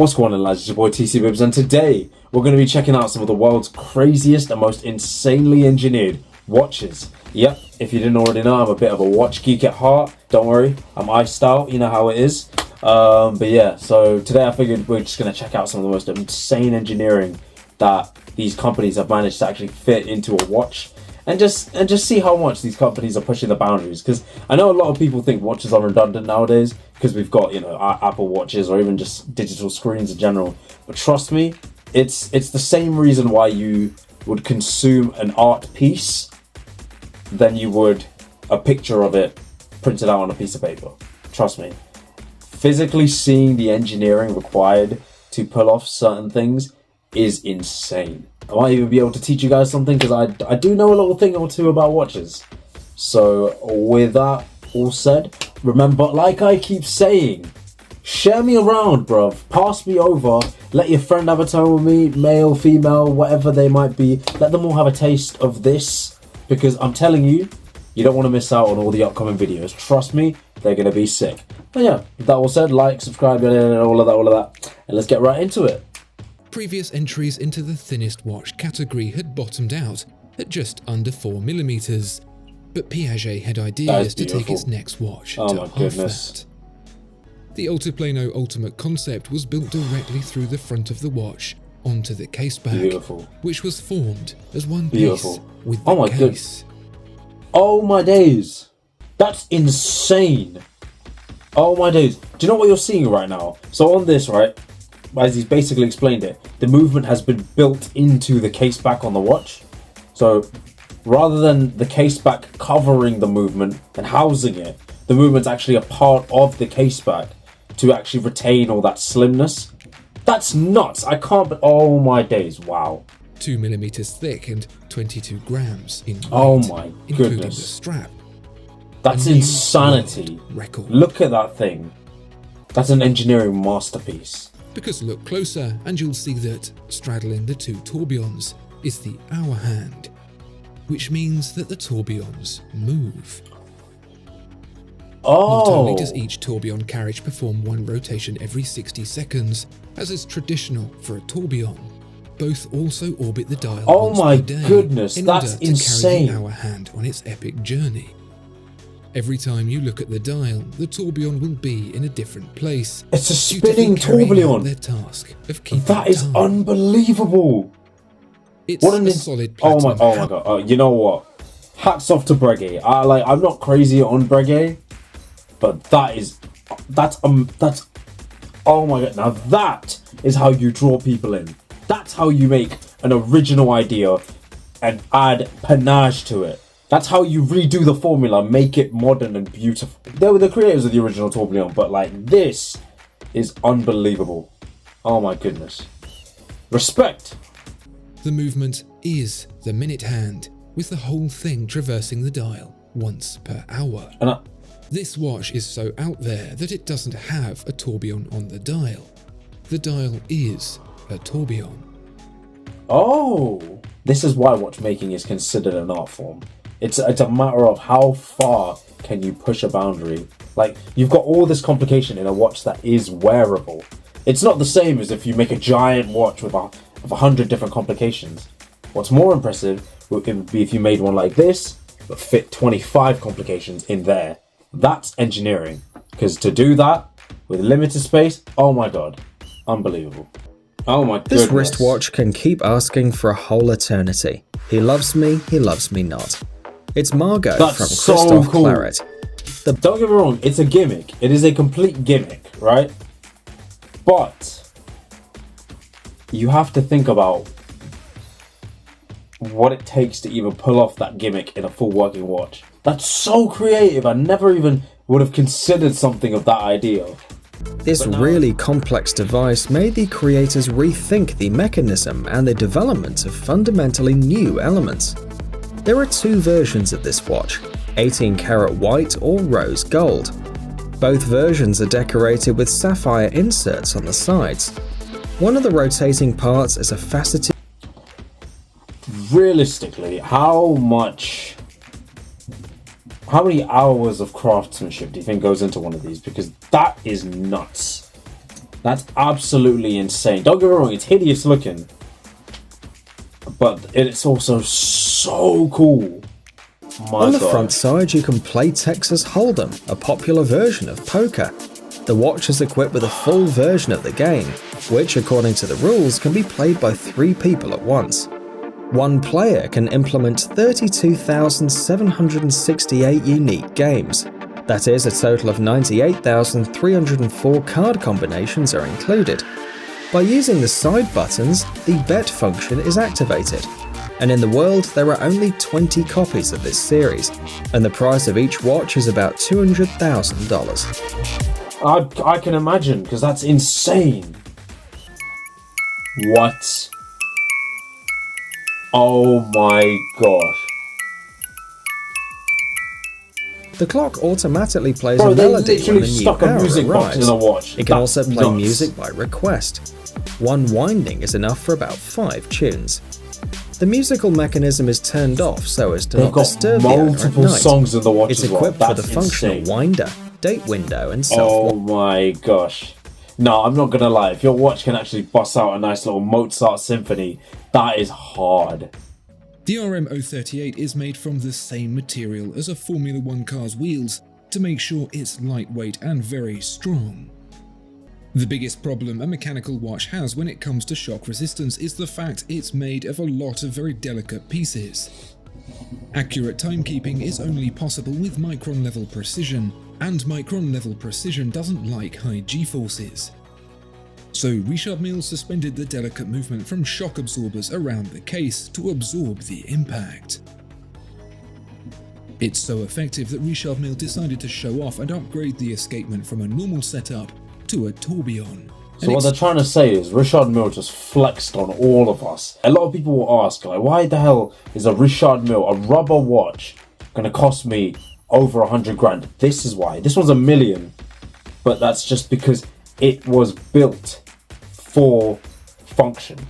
What's going on, lads? It's your boy TC Bibbs, and today we're going to be checking out some of the world's craziest and most insanely engineered watches. Yep, if you didn't already know, I'm a bit of a watch geek at heart. Don't worry, I'm iced out, you know how it is. But yeah, so today I figured we're just going to check out some of the most insane engineering that these companies have managed to actually fit into a watch. And just see how much these companies are pushing the boundaries, because I know a lot of people think watches are redundant nowadays because we've got, you know, our Apple watches or even just digital screens in general. But trust me, it's the same reason why you would consume an art piece than you would a picture of it printed out on a piece of paper. Trust me, physically seeing the engineering required to pull off certain things is insane. I might even be able to teach you guys something, because I do know a little thing or two about watches. So with that all said, remember, like I keep saying, share me around, bruv. Pass me over. Let your friend have a turn with me, male, female, whatever they might be. Let them all have a taste of this, because I'm telling you, you don't want to miss out on all the upcoming videos. Trust me, they're going to be sick. But yeah, with that all said, like, subscribe, all of that. And let's get right into it. Previous entries into the thinnest watch category had bottomed out at just under 4mm, but Piaget had ideas to take its next watch to half that. The Altiplano Ultimate concept was built directly through the front of the watch onto the caseback, which was formed as one piece with the case. Oh my days, that's insane. Oh my days, do you know what you're seeing right now? So on this, right, as he's basically explained it, the movement has been built into the case back on the watch. So rather than the case back covering the movement and housing it, the movement's actually a part of the case back to actually retain all that slimness. That's nuts. I can't, but oh my days, wow. 2mm thick and 22 grams in weight, oh my including goodness, the strap. that's insanity. Record. Look at that thing. That's an engineering masterpiece. Because look closer and you'll see that straddling the two tourbillons is the hour hand, which means that the tourbillons move. Not only does each tourbillon carriage perform one rotation every 60 seconds, as is traditional for a tourbillon, both also orbit the dial once per day goodness, in that's order insane. to carry the hour hand on its epic journey. Every time you look at the dial, the tourbillon will be in a different place. It's a spinning tourbillon. Their task of keeping That is time. unbelievable. It's a solid platinum. Oh my god. You know what? Hats off to Breguet. I'm not crazy on Breguet, but that's oh my god. Now that is how you draw people in. That's how you make an original idea and add panache to it. That's how you redo the formula, make it modern and beautiful. They were the creators of the original tourbillon, but like, this is unbelievable. Oh my goodness. Respect. The movement is the minute hand, with the whole thing traversing the dial once per hour. This watch is so out there that it doesn't have a tourbillon on the dial. The dial is a tourbillon. Oh, this is why watchmaking is considered an art form. It's a matter of how far can you push a boundary. Like, you've got all this complication in a watch that is wearable. It's not the same as if you make a giant watch with 100 different complications. What's more impressive would be if you made one like this, but fit 25 complications in there. That's engineering. Because to do that with limited space, oh my god, unbelievable. Oh my goodness. This wristwatch can keep asking for a whole eternity. He loves me not. It's Margot from Christophe Claret. Don't get me wrong, it's a gimmick. It is a complete gimmick, right? But you have to think about what it takes to even pull off that gimmick in a full working watch. That's so creative. I never even would have considered something of that idea. This really complex device made the creators rethink the mechanism and the development of fundamentally new elements. There are two versions of this watch, 18-karat white or rose gold. Both versions are decorated with sapphire inserts on the sides. One of the rotating parts is a faceted... Realistically, how many hours of craftsmanship do you think goes into one of these? Because that is nuts. That's absolutely insane. Don't get me wrong, it's hideous looking, but it's also so cool. On the front side, you can play Texas Hold'em, a popular version of poker. The watch is equipped with a full version of the game, which, according to the rules, can be played by 3 people at once. One player can implement 32,768 unique games. That is, a total of 98,304 card combinations are included. By using the side buttons, the bet function is activated. And in the world, there are only 20 copies of this series, and the price of each watch is about $200,000. I can imagine, because that's insane. What? Oh my gosh. The clock automatically plays a melody when a new hour arrives. It can also play music by request. One winding is enough for about 5 tunes. The musical mechanism is turned off so as to not disturb the owner at night. Songs in the watch it's equipped with a functional winder, date window, and self. Oh my gosh. No, I'm not gonna lie. If your watch can actually bust out a nice little Mozart symphony, that is hard. The RM038 is made from the same material as a Formula 1 car's wheels to make sure it's lightweight and very strong. The biggest problem a mechanical watch has when it comes to shock resistance is the fact it's made of a lot of very delicate pieces. Accurate timekeeping is only possible with micron-level precision, and micron-level precision doesn't like high g-forces. So Richard Mille suspended the delicate movement from shock absorbers around the case to absorb the impact. It's so effective that Richard Mille decided to show off and upgrade the escapement from a normal setup to a tourbillon. So what they're trying to say is Richard Mille just flexed on all of us. A lot of people will ask, like, why the hell is a Richard Mille, a rubber watch, gonna cost me over 100 grand? This is why. This one's $1 million, but that's just because it was built for function.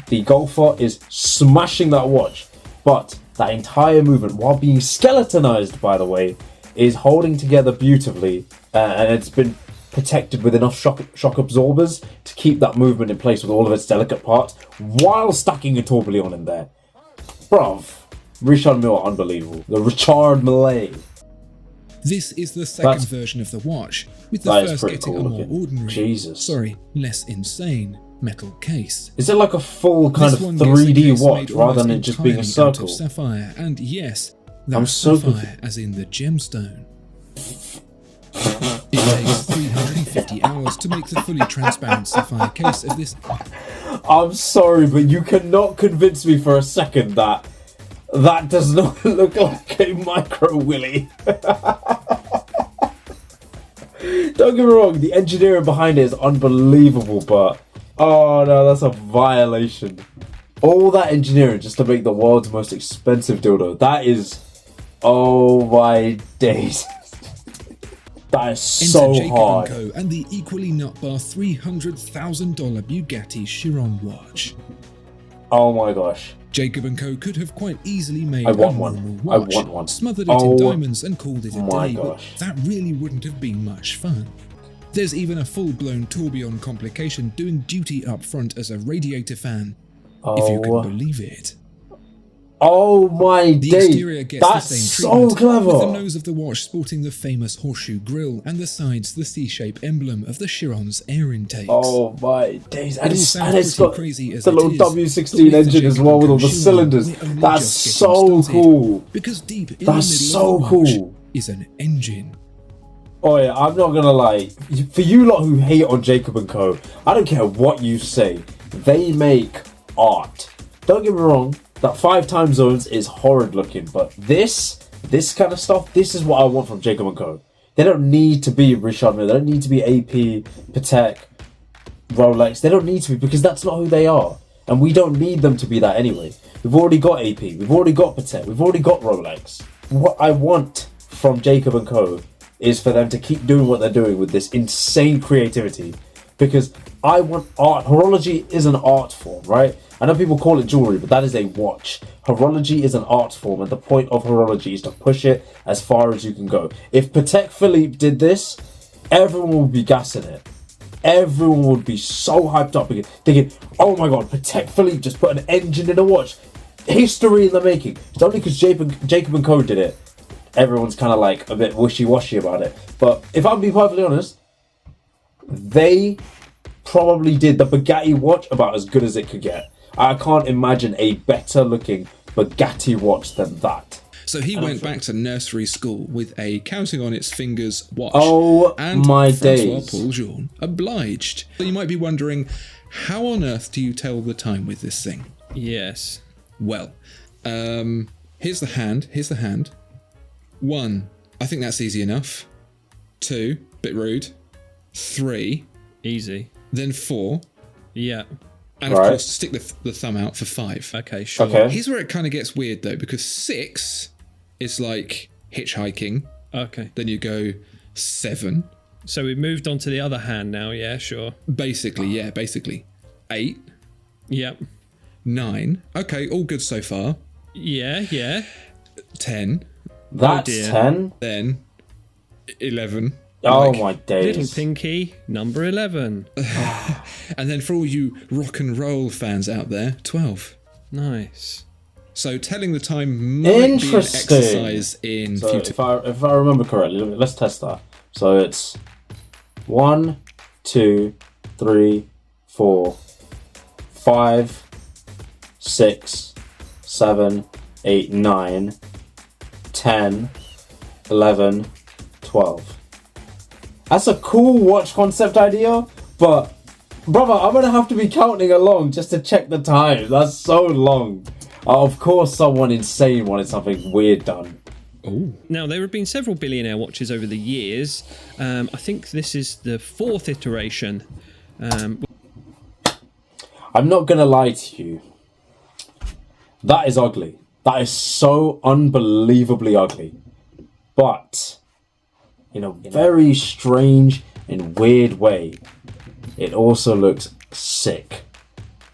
The Golfer is smashing that watch, but that entire movement, while being skeletonized, by the way, is holding together beautifully, and it's been protected with enough shock absorbers to keep that movement in place with all of its delicate parts, while stacking a tourbillon in there. Bruv, Richard Mille, unbelievable. The Richard Mille. This is the second version of the watch, with the first getting a more ordinary, less insane metal case. Is it like a full kind of 3D watch rather than it just being a circle? Of sapphire, and yes, that's sapphire as in the gemstone. It takes 350 hours to make the fully transparent sapphire case of this. I'm sorry, but you cannot convince me for a second that that does not look like a micro willy. Don't get me wrong, the engineering behind it is unbelievable, but oh no, that's a violation. All that engineering just to make the world's most expensive dildo. That is, oh my days. That is so hard. Jacob & Co. and the equally nutbar $300,000 Bugatti Chiron watch. Oh my gosh. Jacob & Co. could have quite easily made a normal watch, I want one. smothered it in diamonds and called it a day, gosh. but that really wouldn't have been much fun. There's even a full-blown tourbillon complication doing duty up front as a radiator fan, if you can believe it. Oh my days! The exterior gets the same treatment, clever. With the nose of the watch sporting the famous horseshoe grille and the sides the C-shape emblem of the Chiron's air intakes. Oh my days! And it's got crazy as the little W16 engine as well with all the cylinders. That's so cool. Because deep in that's the middle so of the watch cool. Is an engine. Oh yeah, I'm not gonna lie. For you lot who hate on Jacob & Co., I don't care what you say. They make art. Don't get me wrong. That 5 time zones is horrid looking, but this kind of stuff, this is what I want from Jacob & Co. They don't need to be Richard Mille, they don't need to be AP, Patek, Rolex, they don't need to be, because that's not who they are. And we don't need them to be that anyway. We've already got AP, we've already got Patek, we've already got Rolex. What I want from Jacob & Co. is for them to keep doing what they're doing with this insane creativity. Because I want art. Horology is an art form, right? I know people call it jewelry, but that is a watch. Horology is an art form, and the point of horology is to push it as far as you can go. If Patek Philippe did this, everyone would be gassing it. everyone would be so hyped up again, thinking, oh my god, Patek Philippe just put an engine in a watch. History in the making. It's only because Jacob & Co did it. Everyone's kind of like a bit wishy-washy about it. But if I'm being perfectly honest, they probably did the Bugatti watch about as good as it could get. I can't imagine a better looking Bugatti watch than that. So he went back to nursery school with a counting on its fingers watch. Oh and my Francois days. Paul Jean obliged. So you might be wondering, how on earth do you tell the time with this thing? Yes. Well, here's the hand. 1, I think that's easy enough. 2, bit rude. 3, easy. Then 4. Yeah. And of course, stick the thumb out for 5. Okay, sure. Okay. Here's where it kind of gets weird though, because 6 is like hitchhiking. Okay. Then you go 7. So we've moved on to the other hand now, yeah, sure. Basically. 8. Yep. 9. Okay, all good so far. Yeah. 10. That's dear. 10? Then 11. Oh Like, my days. Little Pinky, number 11. And then for all you rock and roll fans out there, 12. Nice. So telling the time might be an Interesting. exercise in So future. if I remember correctly, let's test that. So it's 1, 2, 3, 4, 5, 6, 7, 8, 9, 10, 11, 12. That's a cool watch concept idea, but brother, I'm gonna have to be counting along just to check the time. That's so long. Of course someone insane wanted something weird done. Oh. Now, there have been several billionaire watches over the years. I think this is the 4th iteration. I'm not gonna lie to you. That is ugly. That is so unbelievably ugly. But in a very strange and weird way, it also looks sick.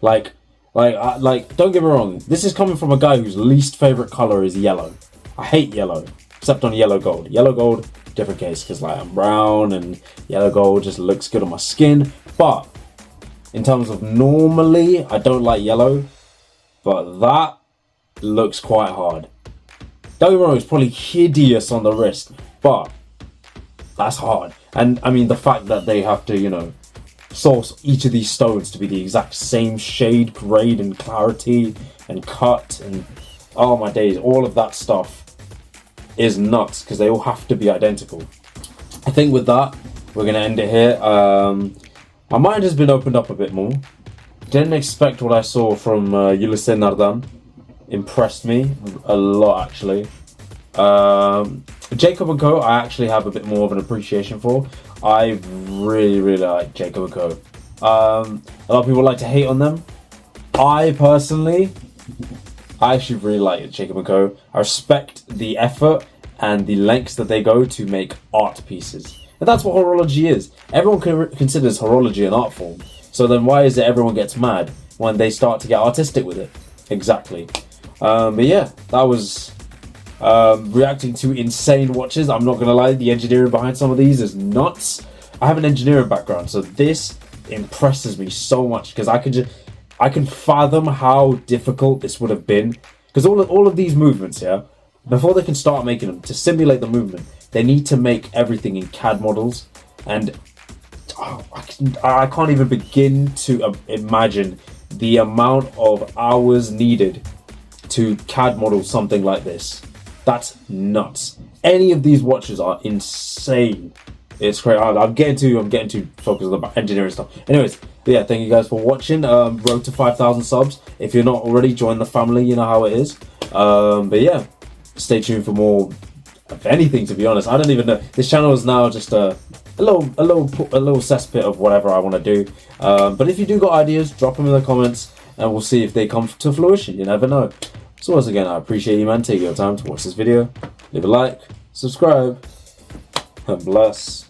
Like, don't get me wrong. This is coming from a guy whose least favorite color is yellow. I hate yellow, except on yellow gold. Yellow gold, different case, because like I'm brown and yellow gold just looks good on my skin. But in terms of normally, I don't like yellow, but that looks quite hard. Don't get me wrong, it's probably hideous on the wrist, but that's hard. And I mean, the fact that they have to, source each of these stones to be the exact same shade, grade, and clarity, and cut, and oh my days, all of that stuff is nuts because they all have to be identical. I think with that, we're gonna end it here. My mind has been opened up a bit more. Didn't expect what I saw from Ulysses Nardan. Impressed me a lot, actually. Jacob & Co. I actually have a bit more of an appreciation for. I really like Jacob & Co. A lot of people like to hate on them. I actually really like Jacob & Co. I respect the effort and the lengths that they go to make art pieces. And that's what horology is. Everyone considers horology an art form. So then why is it everyone gets mad when they start to get artistic with it? Exactly. But yeah, that was reacting to insane watches. I'm not gonna lie, the engineering behind some of these is nuts. I have an engineering background, so this impresses me so much because I can fathom how difficult this would have been. Because all of these movements, before they can start making them, to simulate the movement, they need to make everything in CAD models, and I can't even begin to imagine the amount of hours needed to CAD model something like this. That's nuts. Any of these watches are insane. It's great. I'm getting to focus on the engineering stuff. Anyways, yeah, thank you guys for watching. Road to 5,000 subs. If you're not already, join the family. You know how it is. But yeah, stay tuned for more of anything. To be honest, I don't even know. This channel is now just a little cesspit of whatever I want to do. But if you do got ideas, drop them in the comments, and we'll see if they come to fruition. You never know. So once again, I appreciate you, man. Take your time to watch this video. Leave a like, subscribe, and bless.